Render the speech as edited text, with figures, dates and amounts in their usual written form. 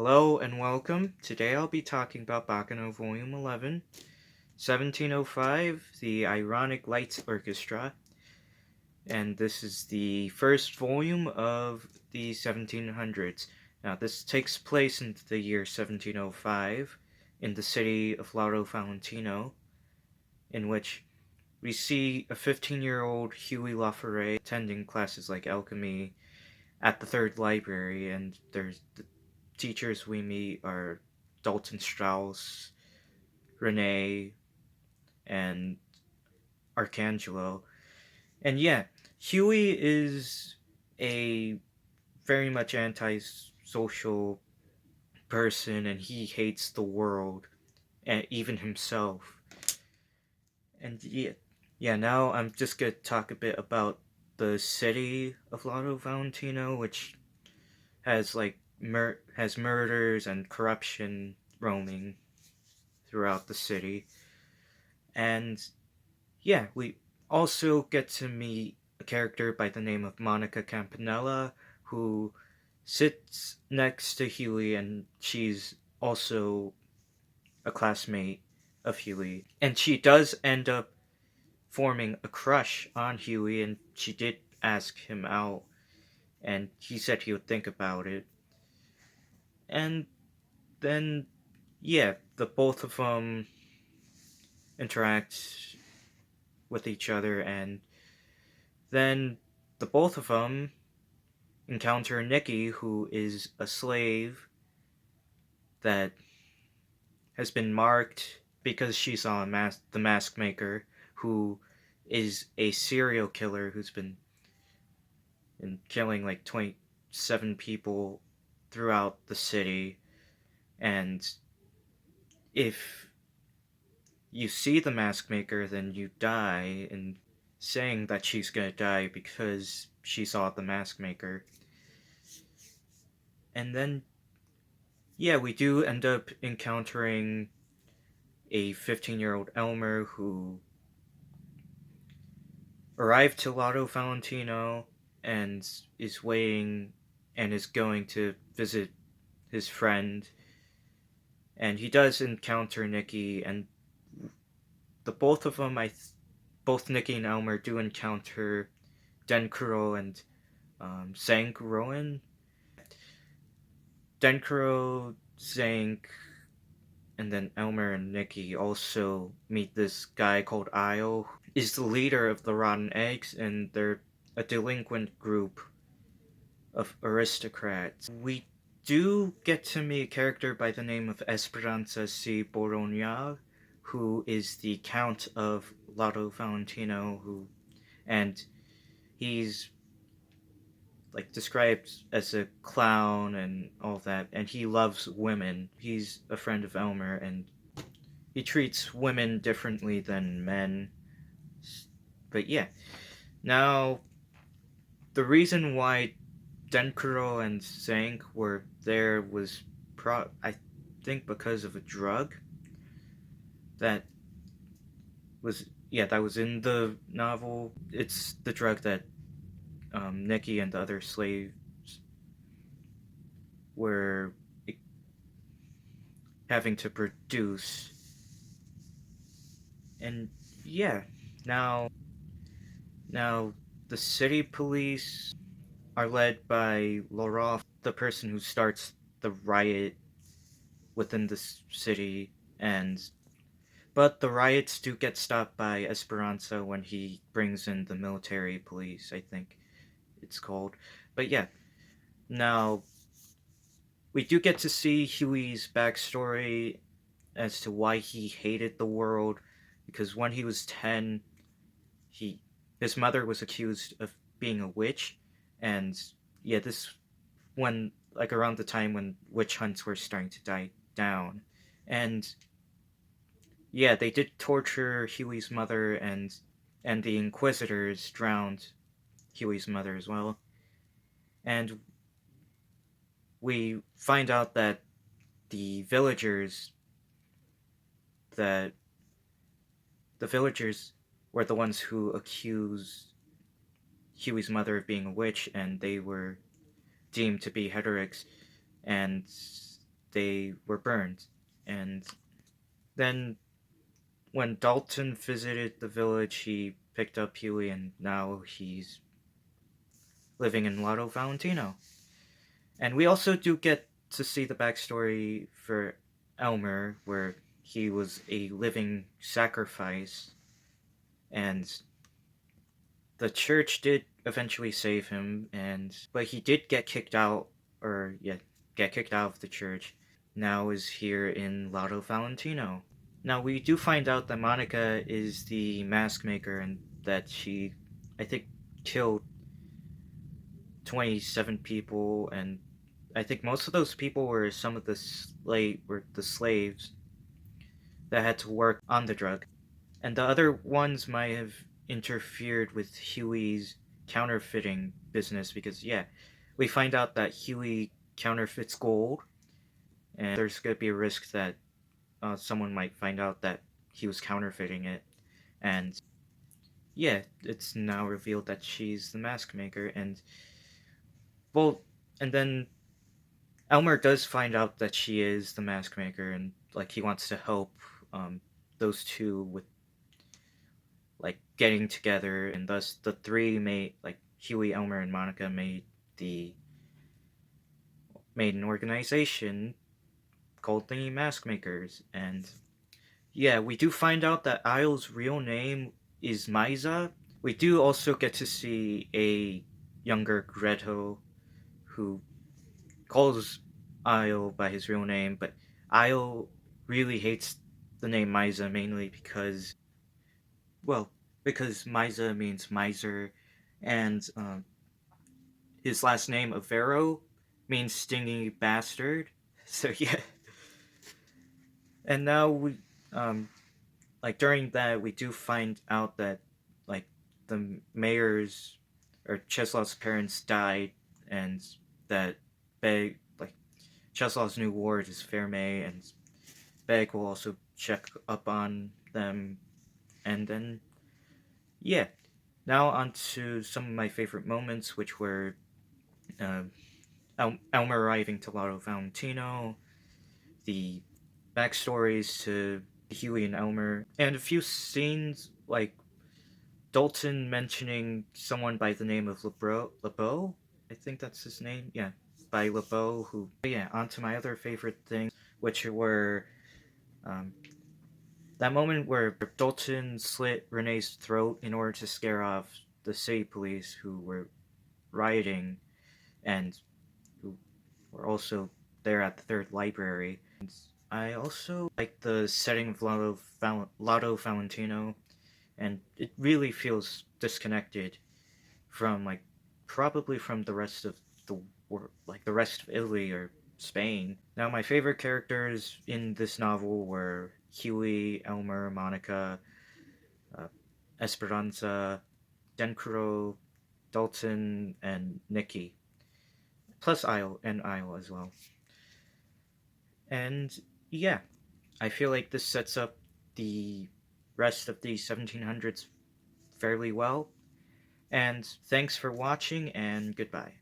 Hello and welcome. Today I'll be talking about Baccano Volume 11, 1705, the Ironic Lights Orchestra, and this is the first volume of the 1700s. Now, this takes place in the year 1705 in the city of Lauro Valentino, in which we see a 15-year-old Huey Laforet attending classes like alchemy at the third library, and there's the teachers we meet are Dalton Strauss, Renee, and Arcangelo. And yeah, Huey is a very much antisocial person, and he hates the world and even himself. And yeah, now I'm just gonna talk a bit about the city of Lato Valentino, which has has murders and corruption roaming throughout the city. And yeah, we also get to meet a character by the name of Monica Campanella, who sits next to Huey, and she's also a classmate of Huey. And she does end up forming a crush on Huey, and she did ask him out, and he said he would think about it. And then, yeah, the both of them interact with each other, and then the both of them encounter Nikki, who is a slave that has been marked because she saw the mask maker, who is a serial killer who's been killing like 27 people throughout the city. And if you see the mask maker, then you die, and saying that she's gonna die because she saw the mask maker. And then, yeah, we do end up encountering a 15-year-old Elmer who arrived to Lotto Valentino and is waiting and is going to visit his friend. And he does encounter Nikki, and the both of them, both Nikki and Elmer do encounter Denkuro and Zank Rowan. Denkuro, Zank, and then Elmer and Nikki also meet this guy called Io, is the leader of the Rotten Eggs, and they're a delinquent group of aristocrats. We do get to meet a character by the name of Esperanza C. Borogna, who is the Count of Lato Valentino, and he's like described as a clown and all that, and he loves women. He's a friend of Elmer, and he treats women differently than men. But yeah, now the reason why Denkuro and Zank were there was I think because of a drug that that was in the novel. It's the drug that Nikki and the other slaves were having to produce. And yeah, now the city police are led by Laurent, the person who starts the riot within the city, and but the riots do get stopped by Esperanza when he brings in the military police, I think it's called. But yeah, now we do get to see Huey's backstory as to why he hated the world, because when he was 10, he his mother was accused of being a witch, and yeah, this when like around the time when witch hunts were starting to die down. And yeah, they did torture Huey's mother, and the Inquisitors drowned Huey's mother as well. And we find out that the villagers that the villagers were the ones who accused Huey's mother of being a witch, and they were deemed to be heretics. And they were burned. And then when Dalton visited the village, he picked up Huey, and now he's living in Lotto Valentino. And we also do get to see the backstory for Elmer, where he was a living sacrifice, and the church did eventually save him, and but he did get kicked out, or yeah, get kicked out of the church. Now is here in Lotto Valentino. Now we do find out that Monica is the mask maker, and that she, I think, killed 27 people, and I think most of those people were some of the slaves that had to work on the drug, and the other ones might have interfered with Huey's counterfeiting business because yeah, we find out that Huey counterfeits gold, and there's gonna be a risk that someone might find out that he was counterfeiting it, and yeah, it's now revealed that she's the mask maker, and well, and then Elmer does find out that she is the mask maker, and like he wants to help those two with like getting together, and thus the three made like Huey, Elmer, and Monica the made an organization called the Mask Makers, and yeah, we do find out that Isle's real name is Misa. We do also get to see a younger Greto who calls Isle by his real name, but Isle really hates the name Misa mainly well, because Misa means miser, and his last name, Avero, means stingy bastard. So yeah, and now um, like during that, we do find out that like the mayor's or Cheslav's parents died, and that like Cheslav's new ward is Fairmay, and Beg will also check up on them, and then yeah. Now on to some of my favorite moments, which were uh, Elmer arriving to Lotto Valentino, the backstories to Huey and Elmer, and a few scenes like Dalton mentioning someone by the name of LeBeau. I think that's his name. Yeah, by LeBeau. Who? Yeah. On to my other favorite things, which were um, that moment where Dalton slit Renee's throat in order to scare off the city police who were rioting, and who were also there at the third library. And I also like the setting of Lotto Valentino, and it really feels disconnected from like probably from the rest of the world, like the rest of Italy or Spain. Now, my favorite characters in this novel were Huey, Elmer, Monica, uh, Esperanza, Dencro, Dalton, and Nikki, plus Isle as well. And yeah, I feel like this sets up the rest of the 1700s fairly well. And thanks for watching, and goodbye.